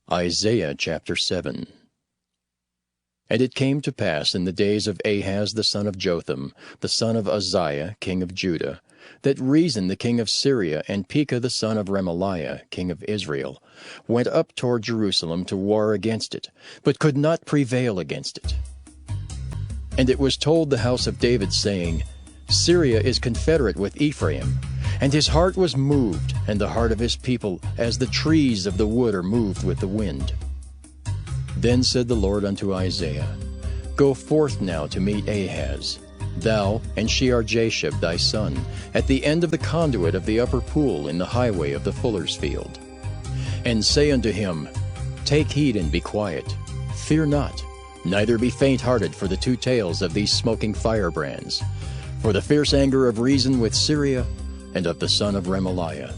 Isaiah chapter 7. And it came to pass in the days of Ahaz the son of Jotham, the son of Uzziah, king of Judah, that Rezin the king of Syria and Pekah the son of Remaliah, king of Israel, went up toward Jerusalem to war against it, but could not prevail against it. And it was told the house of David, saying, Syria is confederate with Ephraim. And his heart was moved, and the heart of his people, as the trees of the wood are moved with the wind. Then said the Lord unto Isaiah, Go forth now to meet Ahaz, thou and Shear-Jashub thy son, at the end of the conduit of the upper pool in the highway of the fuller's field. And say unto him, Take heed and be quiet, fear not, neither be faint-hearted for the two tails of these smoking firebrands, for the fierce anger of Rezin with Syria, and of the son of Remaliah.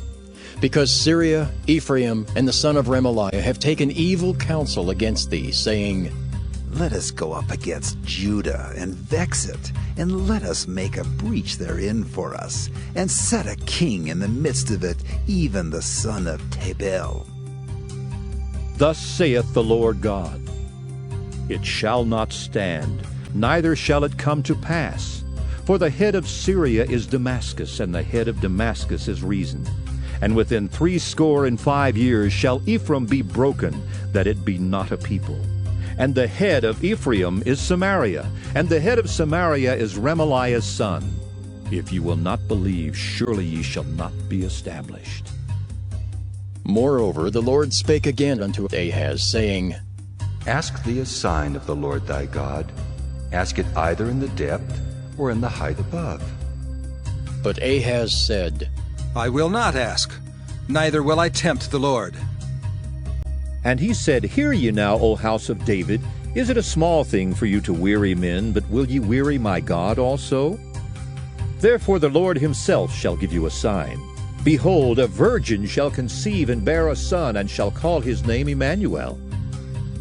Because Syria, Ephraim, and the son of Remaliah have taken evil counsel against thee, saying, Let us go up against Judah, and vex it, and let us make a breach therein for us, and set a king in the midst of it, even the son of Tabel. Thus saith the Lord God, It shall not stand, neither shall it come to pass. For the head of Syria is Damascus, and the head of Damascus is Rezin. And within 65 years shall Ephraim be broken, that it be not a people. And the head of Ephraim is Samaria, and the head of Samaria is Remaliah's son. If ye will not believe, surely ye shall not be established. Moreover, the Lord spake again unto Ahaz, saying, Ask thee a sign of the Lord thy God. Ask it either in the depth or in the height above. But Ahaz said, I will not ask, neither will I tempt the Lord. And he said, Hear ye now, O house of David, is it a small thing for you to weary men, but will ye weary my God also? Therefore the Lord himself shall give you a sign. Behold, a virgin shall conceive and bear a son, and shall call his name Immanuel.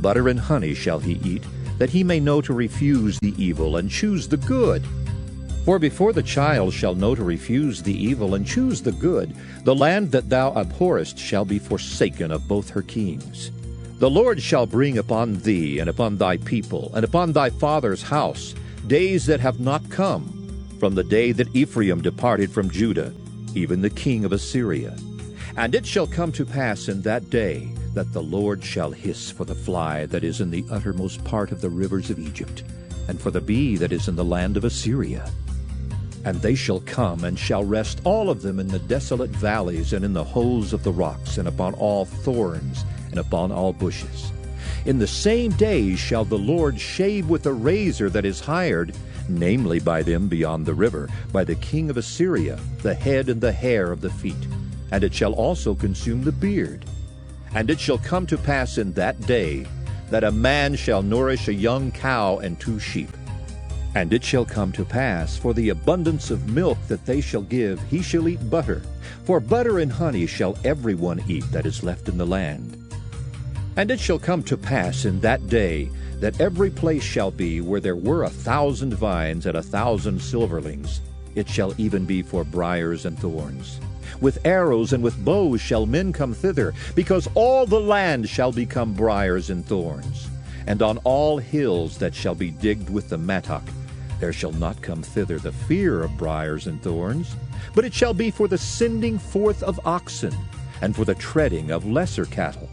Butter and honey shall he eat, that he may know to refuse the evil and choose the good. For before the child shall know to refuse the evil and choose the good, the land that thou abhorrest shall be forsaken of both her kings. The Lord shall bring upon thee and upon thy people and upon thy father's house days that have not come, from the day that Ephraim departed from Judah, even the king of Assyria. And it shall come to pass in that day that the Lord shall hiss for the fly that is in the uttermost part of the rivers of Egypt, and for the bee that is in the land of Assyria. And they shall come and shall rest all of them in the desolate valleys and in the holes of the rocks, and upon all thorns, and upon all bushes. In the same days shall the Lord shave with a razor that is hired, namely by them beyond the river, by the king of Assyria, the head and the hair of the feet. And it shall also consume the beard. And it shall come to pass in that day that a man shall nourish a young cow and 2 sheep. And it shall come to pass, for the abundance of milk that they shall give, he shall eat butter. For butter and honey shall every one eat that is left in the land. And it shall come to pass in that day that every place shall be where there were 1,000 vines and 1,000 silverlings. It shall even be for briars and thorns. With arrows and with bows shall men come thither, because all the land shall become briars and thorns. And on all hills that shall be digged with the mattock, there shall not come thither the fear of briars and thorns, but it shall be for the sending forth of oxen, and for the treading of lesser cattle.